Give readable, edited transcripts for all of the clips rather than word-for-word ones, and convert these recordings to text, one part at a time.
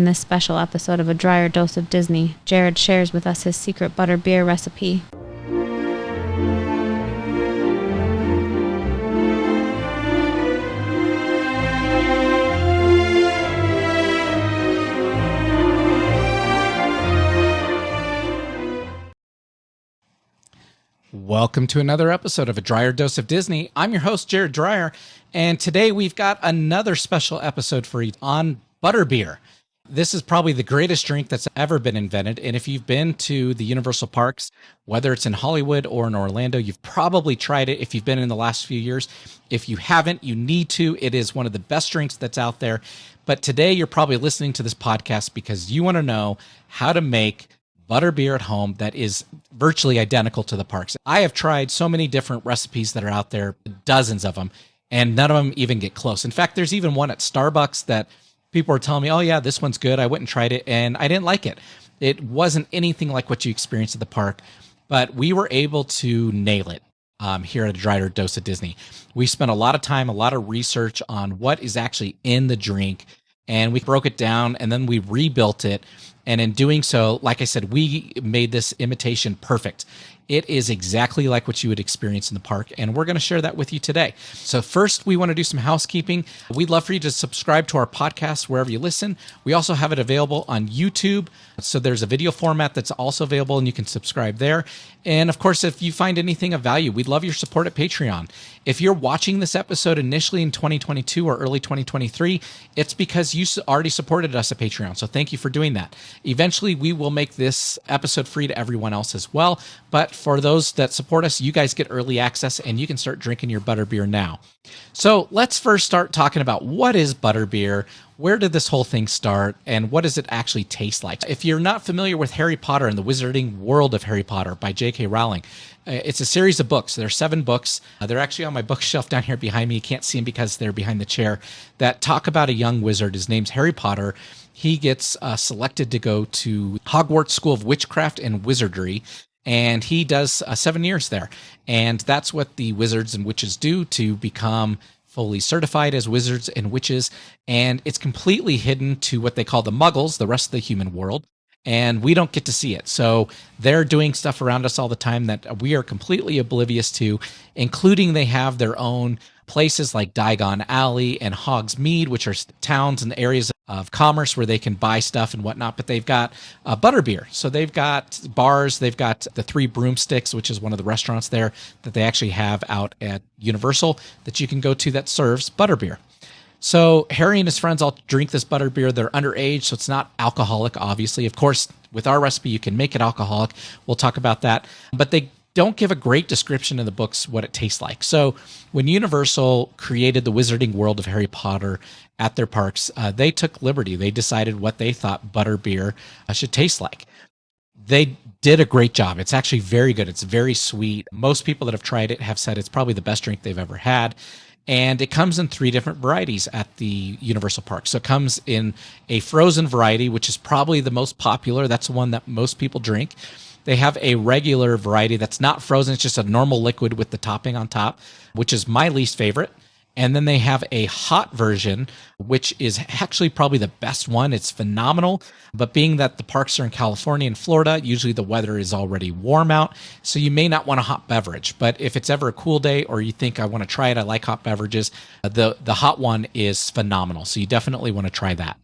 In this special episode of A Drier Dose of Disney, Jared shares with us his secret butterbeer recipe. Welcome to another episode of A Drier Dose of Disney. I'm your host, Jared Dreyer, and today we've got another special episode for you on Butterbeer. This is probably the greatest drink that's ever been invented, and if you've been to the Universal Parks, whether it's in Hollywood or in Orlando, you've probably tried it if you've been in the last few years. If you haven't, you need to. It is one of the best drinks that's out there. But today you're probably listening to this podcast because you want to know how to make butterbeer at home that is virtually identical to the parks. I have tried so many different recipes that are out there, dozens of them, and none of them even get close. In fact, there's even one at Starbucks that people are telling me, oh yeah, this one's good. I went and tried it and I didn't like it. It wasn't anything like what you experienced at the park, but we were able to nail it here at A Drier Dose of Disney. We spent a lot of time, a lot of research on what is actually in the drink, and we broke it down and then we rebuilt it. And in doing so, like I said, we made this imitation perfect. It is exactly like what you would experience in the park, and we're going to share that with you today. So first, we want to do some housekeeping. We'd love for you to subscribe to our podcast wherever you listen. We also have it available on YouTube. So there's a video format that's also available, and you can subscribe there. And of course, if you find anything of value, we'd love your support at Patreon. If you're watching this episode initially in 2022 or early 2023, it's because you already supported us at Patreon. So thank you for doing that. Eventually, we will make this episode free to everyone else as well. But for those that support us, you guys get early access and you can start drinking your butterbeer now. So let's first start talking about what is butterbeer, where did this whole thing start, and what does it actually taste like? If you're not familiar with Harry Potter and the Wizarding World of Harry Potter by J.K. Rowling, it's a series of books. There are 7 books. They're actually on my bookshelf down here behind me. You can't see them because they're behind the chair, that talk about a young wizard. His name's Harry Potter. He gets selected to go to Hogwarts School of Witchcraft and Wizardry, and he does 7 years there. And that's what the wizards and witches do to become fully certified as wizards and witches. And it's completely hidden to what they call the muggles, the rest of the human world. And we don't get to see it. So they're doing stuff around us all the time that we are completely oblivious to, including they have their own places like Diagon Alley and Hogsmeade, which are towns and areas of commerce where they can buy stuff and whatnot. But they've got butterbeer. So they've got bars. They've got the 3 Broomsticks, which is one of the restaurants there that they actually have out at Universal that you can go to that serves butterbeer. So Harry and his friends all drink this butterbeer. They're underage, so it's not alcoholic, obviously. Of course, with our recipe, you can make it alcoholic. We'll talk about that. But they don't give a great description in the books what it tastes like. So when Universal created the Wizarding World of Harry Potter at their parks, they took liberty. They decided what they thought butterbeer should taste like. They did a great job. It's actually very good. It's very sweet. Most people that have tried it have said it's probably the best drink they've ever had. And it comes in 3 different varieties at the Universal Park. So it comes in a frozen variety, which is probably the most popular. That's the one that most people drink. They have a regular variety that's not frozen. It's just a normal liquid with the topping on top, which is my least favorite. And then they have a hot version, which is actually probably the best one. It's phenomenal. But being that the parks are in California and Florida, usually the weather is already warm out. So you may not want a hot beverage. But if it's ever a cool day or you think I want to try it, I like hot beverages, the hot one is phenomenal. So you definitely want to try that.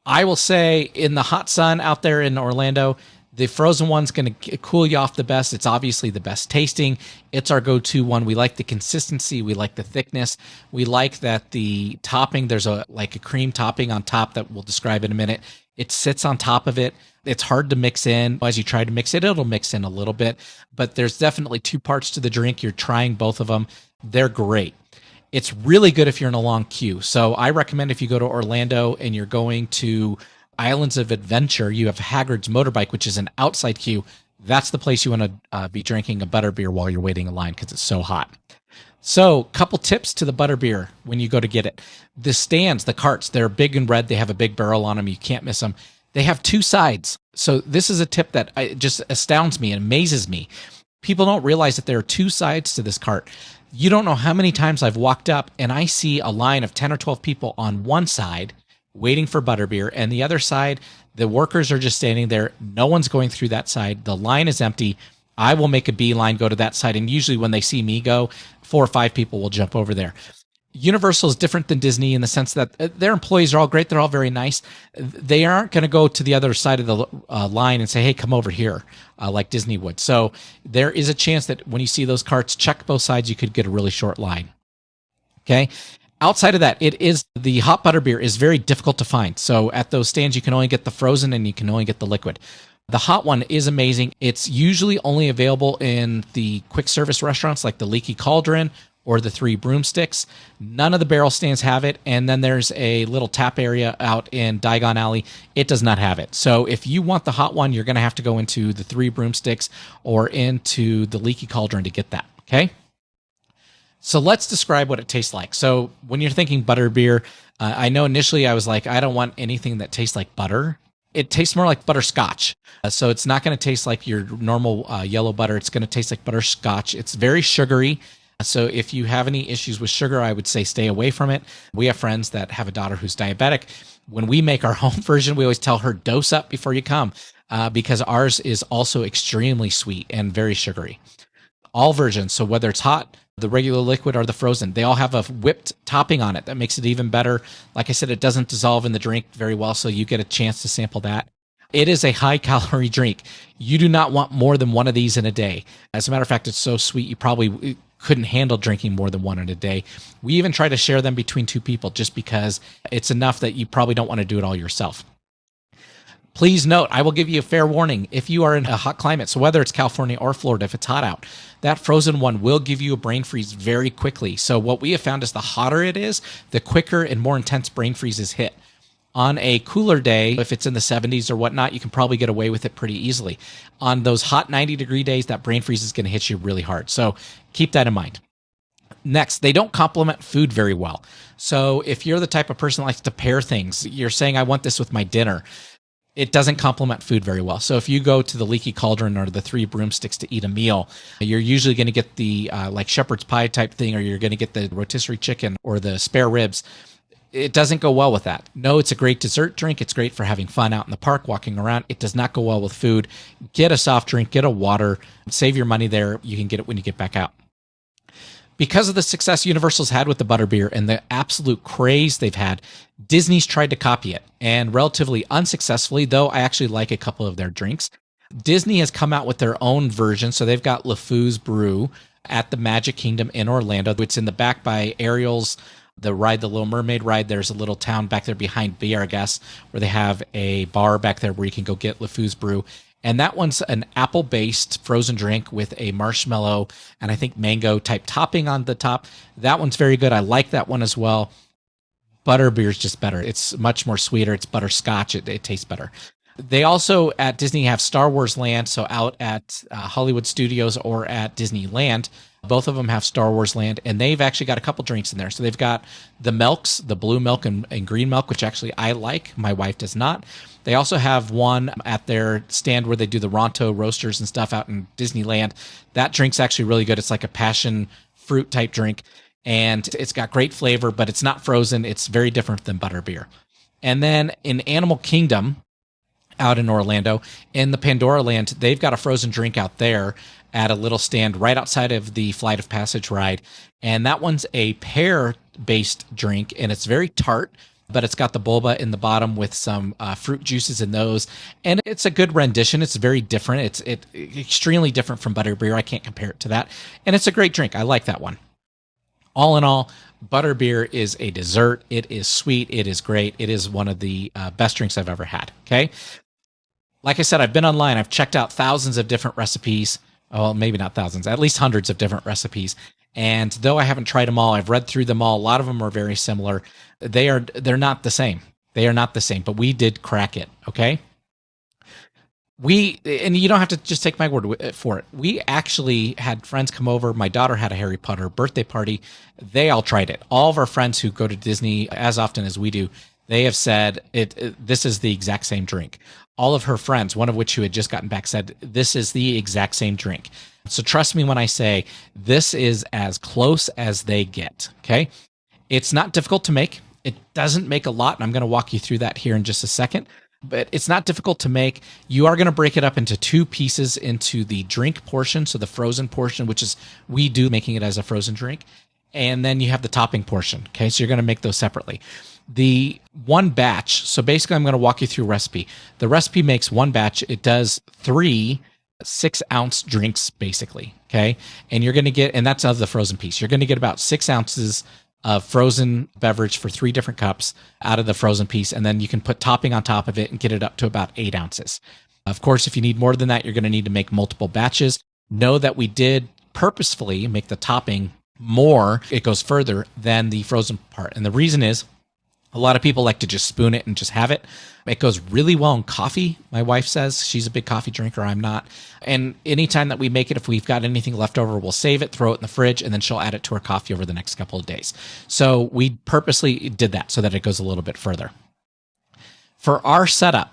I will say in the hot sun out there in Orlando, the frozen one's going to cool you off the best. It's obviously the best tasting. It's our go-to one. We like the consistency. We like the thickness. We like that the topping, there's a cream topping on top that we'll describe in a minute. It sits on top of it. It's hard to mix in. As you try to mix it, it'll mix in a little bit. But there's definitely 2 parts to the drink. You're trying both of them. They're great. It's really good if you're in a long queue. So I recommend if you go to Orlando and you're going to Islands of Adventure, you have Hagrid's Motorbike, which is an outside queue. That's the place you want to be drinking a butterbeer while you're waiting in line because it's so hot. So couple tips to the butterbeer when you go to get it. The stands, the carts, they're big and red. They have a big barrel on them. You can't miss them. They have 2 sides. So this is a tip that just astounds me and amazes me. People don't realize that there are 2 sides to this cart. You don't know how many times I've walked up and I see a line of 10 or 12 people on one side waiting for Butterbeer. And the other side, the workers are just standing there. No one's going through that side. The line is empty. I will make a beeline, go to that side. And usually when they see me go, 4 or 5 people will jump over there. Universal is different than Disney in the sense that their employees are all great. They're all very nice. They aren't going to go to the other side of the line and say, hey, come over here, like Disney would. So there is a chance that when you see those carts, check both sides, you could get a really short line. Okay. Outside of that, the hot butterbeer is very difficult to find. So at those stands, you can only get the frozen and you can only get the liquid. The hot one is amazing. It's usually only available in the quick service restaurants like the Leaky Cauldron or the Three Broomsticks. None of the barrel stands have it. And then there's a little tap area out in Diagon Alley. It does not have it. So if you want the hot one, you're going to have to go into the Three Broomsticks or into the Leaky Cauldron to get that. Okay. So let's describe what it tastes like. So when you're thinking butterbeer, I know initially I was like, I don't want anything that tastes like butter. It tastes more like butterscotch. So it's not going to taste like your normal yellow butter. It's going to taste like butterscotch. It's very sugary. So if you have any issues with sugar, I would say stay away from it. We have friends that have a daughter who's diabetic. When we make our home version, we always tell her dose up before you come because ours is also extremely sweet and very sugary. All versions, so whether it's hot, the regular liquid, or the frozen, they all have a whipped topping on it that makes it even better. Like I said, it doesn't dissolve in the drink very well, so you get a chance to sample that. It is a high-calorie drink. You do not want more than one of these in a day. As a matter of fact, it's so sweet, you probably couldn't handle drinking more than one in a day. We even try to share them between 2 people just because it's enough that you probably don't want to do it all yourself. Please note, I will give you a fair warning. If you are in a hot climate, so whether it's California or Florida, if it's hot out, that frozen one will give you a brain freeze very quickly. So what we have found is the hotter it is, the quicker and more intense brain freezes hit. On a cooler day, if it's in the 70s or whatnot, you can probably get away with it pretty easily. On those hot 90-degree days, that brain freeze is going to hit you really hard. So keep that in mind. Next, they don't complement food very well. So if you're the type of person that likes to pair things, you're saying, I want this with my dinner, it doesn't complement food very well. So if you go to the Leaky Cauldron or the Three Broomsticks to eat a meal, you're usually going to get the like shepherd's pie type thing, or you're going to get the rotisserie chicken or the spare ribs. It doesn't go well with that. No, it's a great dessert drink. It's great for having fun out in the park, walking around. It does not go well with food. Get a soft drink, get a water, save your money there. You can get it when you get back out. Because of the success Universal's had with the butterbeer and the absolute craze they've had, Disney's tried to copy it, and relatively unsuccessfully, though I actually like a couple of their drinks. Disney has come out with their own version, so they've got LeFou's Brew at the Magic Kingdom in Orlando. It's in the back by Ariel's, the ride, the Little Mermaid ride. There's a little town back there behind Viergas where they have a bar back there where you can go get LeFou's Brew. And that one's an apple-based frozen drink with a marshmallow and I think mango type topping on the top. That one's very good. I like that one as well. Butterbeer is just better. It's much more sweeter. It's butterscotch. It tastes better. They also at Disney have Star Wars Land. So out at Hollywood Studios or at Disneyland, both of them have Star Wars Land, and they've actually got a couple drinks in there. So they've got the milks, the blue milk and green milk, which actually I like. My wife does not. They also have one at their stand where they do the Ronto roasters and stuff out in Disneyland. That drink's actually really good. It's like a passion fruit type drink, and it's got great flavor, but it's not frozen. It's very different than butterbeer. And then in Animal Kingdom, out in Orlando, in the Pandora Land, they've got a frozen drink out there at a little stand right outside of the Flight of Passage ride. And that one's a pear-based drink, and it's very tart, but it's got the boba in the bottom with some fruit juices in those. And it's a good rendition. It's very different. It's extremely different from butterbeer. I can't compare it to that. And it's a great drink. I like that one. All in all, butterbeer is a dessert. It is sweet. It is great. It is one of the best drinks I've ever had. Okay. Like I said, I've been online. I've checked out thousands of different recipes. Well, maybe not thousands, at least hundreds of different recipes. And though I haven't tried them all, I've read through them all. A lot of them are very similar. They're not the same. They are not the same, but we did crack it. Okay. And you don't have to just take my word for it. We actually had friends come over. My daughter had a Harry Potter birthday party. They all tried it. All of our friends who go to Disney as often as we do, they have said this is the exact same drink. All of her friends, one of which who had just gotten back, said this is the exact same drink. So trust me when I say this is as close as they get. Okay. It's not difficult to make. It doesn't make a lot, and I'm going to walk you through that here in just a second. But it's not difficult to make. You are going to break it up into two pieces, into the drink portion, so the frozen portion, which is we do making it as a frozen drink, and then you have the topping portion. Okay, so you're going to make those separately. The one batch, so basically I'm going to walk you through a recipe. The recipe makes one batch. It does 3 6-ounce drinks, basically. Okay, and you're going to get, and that's of the frozen piece. You're going to get about 6 ounces of frozen beverage for 3 different cups out of the frozen piece, and then you can put topping on top of it and get it up to about 8 ounces. Of course, if you need more than that, you're going to need to make multiple batches. Know that we did purposefully make the topping more, it goes further than the frozen part. And the reason is, a lot of people like to just spoon it and just have it. It goes really well in coffee. My wife says she's a big coffee drinker. I'm not. And anytime that we make it, if we've got anything left over, we'll save it, throw it in the fridge, and then she'll add it to her coffee over the next couple of days. So we purposely did that so that it goes a little bit further. For our setup,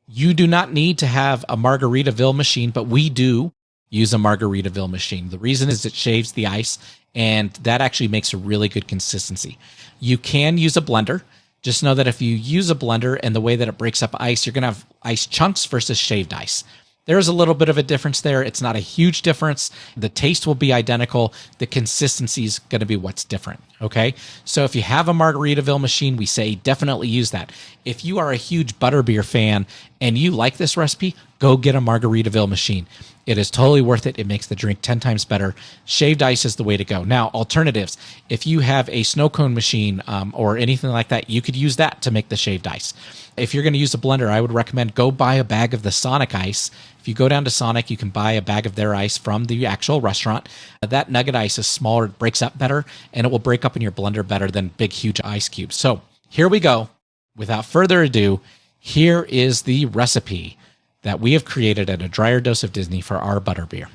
you do not need to have a Margaritaville machine, but we do use a Margaritaville machine. The reason is it shaves the ice, and that actually makes a really good consistency. You can use a blender. Just know that if you use a blender and the way that it breaks up ice, you're going to have ice chunks versus shaved ice. There's a little bit of a difference there. It's not a huge difference. The taste will be identical. The consistency is going to be what's different. Okay. So if you have a Margaritaville machine, we say definitely use that. If you are a huge Butterbeer fan and you like this recipe, go get a Margaritaville machine. It is totally worth it. It makes the drink 10 times better. Shaved ice is the way to go. Now, alternatives. If you have a snow cone machine or anything like that, you could use that to make the shaved ice. If you're going to use a blender, I would recommend go buy a bag of the Sonic ice. If you go down to Sonic, you can buy a bag of their ice from the actual restaurant. That nugget ice is smaller, it breaks up better, and it will break up in your blender better than big, huge ice cubes. So here we go. Without further ado, here is the recipe that we have created at A Dryer Dose of Disney for our Butterbeer.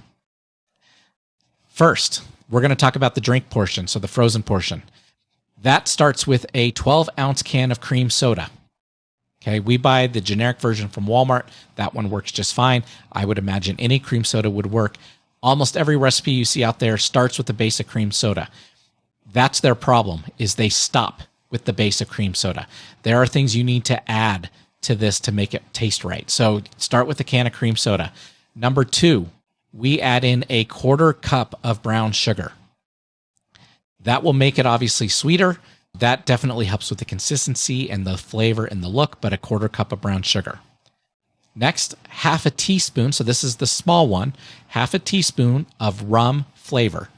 First, we're going to talk about the drink portion, so the frozen portion. That starts with a 12-ounce can of cream soda. Okay, we buy the generic version from Walmart. That one works just fine. I would imagine any cream soda would work. Almost every recipe you see out there starts with the base of cream soda. That's their problem, is they stop with the base of cream soda. There are things you need to add to this to make it taste right. So start with a can of cream soda. Number 2, we add in a 1/4 cup of brown sugar. That will make it obviously sweeter. That definitely helps with the consistency and the flavor and the look, but a 1/4 cup of brown sugar. Next, 1/2 teaspoon, so this is the small one, 1/2 teaspoon of rum flavor.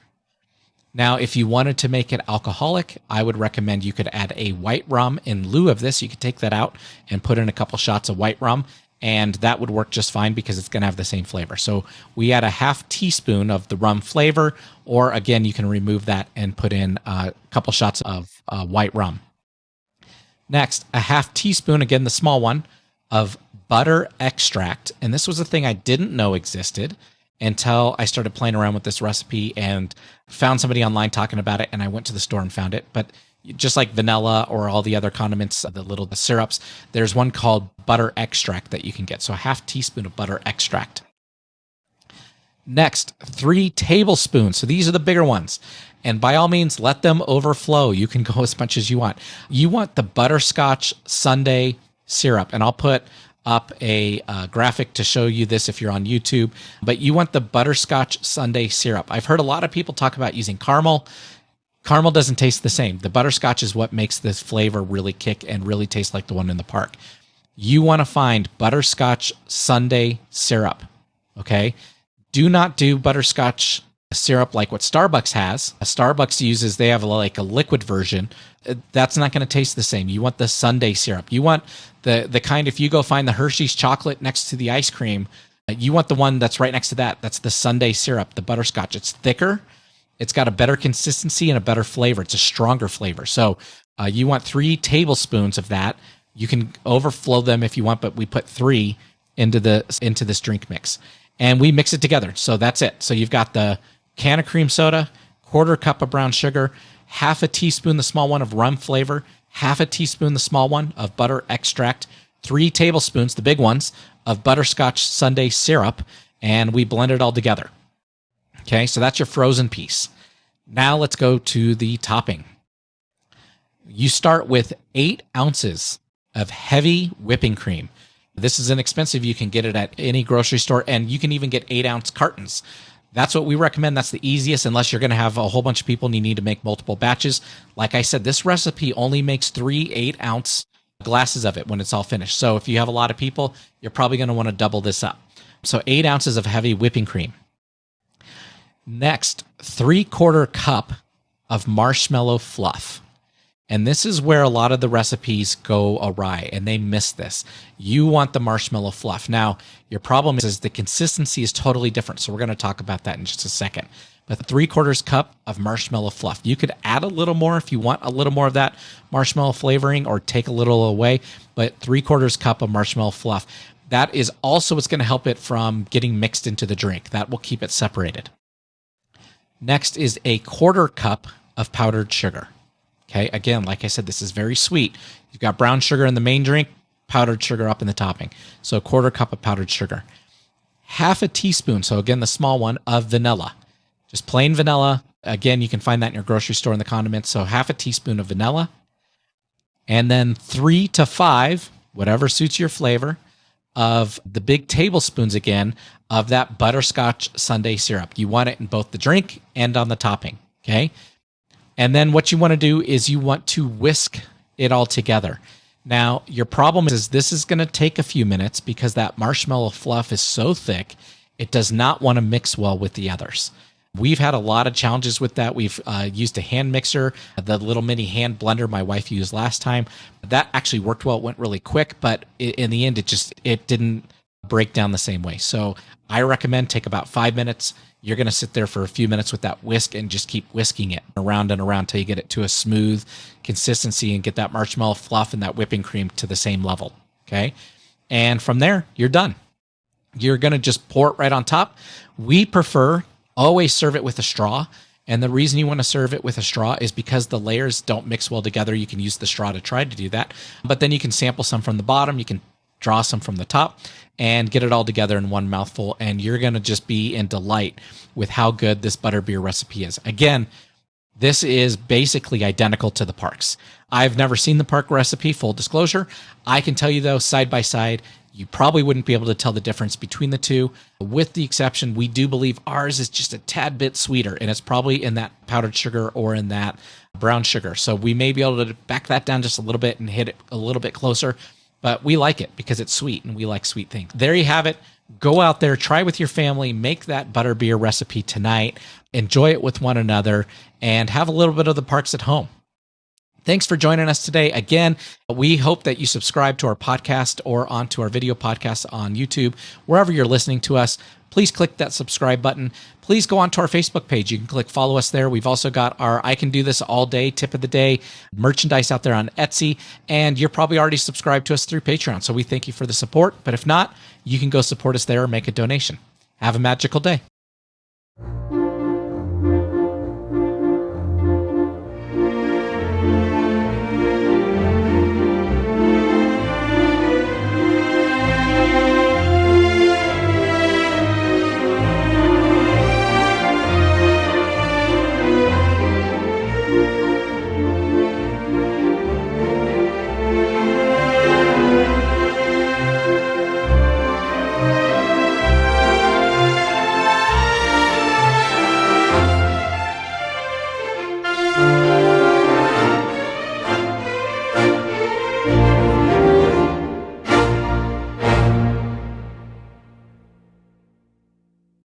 Now, if you wanted to make it alcoholic, I would recommend you could add a white rum in lieu of this. You could take that out and put in a couple shots of white rum, and that would work just fine because it's going to have the same flavor. So we add a 1/2 teaspoon of the rum flavor, or again, you can remove that and put in a couple shots of white rum. Next, a 1/2 teaspoon, again, the small one, of butter extract. And this was a thing I didn't know existed until I started playing around with this recipe and found somebody online talking about it, and I went to the store and found it. But just like vanilla or all the other condiments, the syrups, there's one called butter extract that you can get. So a 1/2 teaspoon of butter extract. Next, 3 tablespoons. So these are the bigger ones. And by all means, let them overflow. You can go as much as you want. You want the butterscotch sundae syrup. And I'll put up a graphic to show you this if you're on YouTube. But you want the butterscotch sundae syrup. I've heard a lot of people talk about using caramel. Caramel doesn't taste the same. The butterscotch is what makes this flavor really kick and really taste like the one in the park. You want to find butterscotch sundae syrup, okay? Do not do butterscotch syrup like what Starbucks has. Starbucks uses, they have like a liquid version. That's not going to taste the same. You want the sundae syrup. You want the kind, if you go find the Hershey's chocolate next to the ice cream, you want the one that's right next to that. That's the sundae syrup, the butterscotch. It's thicker. It's got a better consistency and a better flavor. It's a stronger flavor. So you want 3 tablespoons of that. You can overflow them if you want, but we put 3 into this drink mix. And we mix it together. So that's it. So you've got the can of cream soda, 1/4 cup of brown sugar, 1/2 teaspoon, the small one, of rum flavor, 1/2 teaspoon, the small one, of butter extract, 3 tablespoons, the big ones, of butterscotch sundae syrup, and we blend it all together. Okay, so that's your frozen piece. Now let's go to the topping. You start with 8 ounces of heavy whipping cream. This is inexpensive. You can get it at any grocery store, and you can even get 8-ounce cartons. That's what we recommend. That's the easiest, unless you're going to have a whole bunch of people and you need to make multiple batches. Like I said, this recipe only makes 3 8-ounce glasses of it when it's all finished. So if you have a lot of people, you're probably going to want to double this up. So 8 ounces of heavy whipping cream. Next, 3/4 cup of marshmallow fluff. And this is where a lot of the recipes go awry, and they miss this. You want the marshmallow fluff. Now, your problem is the consistency is totally different, so we're going to talk about that in just a second. But 3/4 cup of marshmallow fluff. You could add a little more if you want a little more of that marshmallow flavoring, or take a little away, but 3/4 cup of marshmallow fluff. That is also what's going to help it from getting mixed into the drink. That will keep it separated. Next is a 1/4 cup of powdered sugar. Okay, again, like I said, this is very sweet. You've got brown sugar in the main drink, powdered sugar up in the topping. So 1/4 cup of powdered sugar. 1/2 teaspoon, so again, the small one, of vanilla. Just plain vanilla. Again, you can find that in your grocery store in the condiments. So 1/2 teaspoon of vanilla. And then 3 to 5, whatever suits your flavor, of the big tablespoons again of that butterscotch sundae syrup. You want it in both the drink and on the topping, okay? And then what you want to do is you want to whisk it all together. Now, your problem is this is going to take a few minutes because that marshmallow fluff is so thick, it does not want to mix well with the others. We've had a lot of challenges with that. We've used a hand mixer, the little mini hand blender my wife used last time. That actually worked well. It went really quick, but in the end, it didn't break down the same way. So I recommend take about 5 minutes. You're going to sit there for a few minutes with that whisk and just keep whisking it around and around till you get it to a smooth consistency and get that marshmallow fluff and that whipping cream to the same level. Okay. And from there, you're done. You're going to just pour it right on top. We prefer always serve it with a straw. And the reason you want to serve it with a straw is because the layers don't mix well together. You can use the straw to try to do that, but then you can sample some from the bottom. You can draw some from the top and get it all together in one mouthful. And you're going to just be in delight with how good this butterbeer recipe is. Again, this is basically identical to the Parks. I've never seen the Park recipe, full disclosure. I can tell you though, side by side, you probably wouldn't be able to tell the difference between the two. With the exception, we do believe ours is just a tad bit sweeter, and it's probably in that powdered sugar or in that brown sugar. So we may be able to back that down just a little bit and hit it a little bit closer, but we like it because it's sweet and we like sweet things. There you have it. Go out there, try with your family, make that butterbeer recipe tonight, enjoy it with one another, and have a little bit of the Parks at home. Thanks for joining us today. Again, we hope that you subscribe to our podcast or onto our video podcast on YouTube, wherever you're listening to us. Please click that subscribe button. Please go onto our Facebook page. You can click follow us there. We've also got our I Can Do This All Day tip of the day merchandise out there on Etsy, and you're probably already subscribed to us through Patreon. So we thank you for the support, but if not, you can go support us there or make a donation. Have a magical day.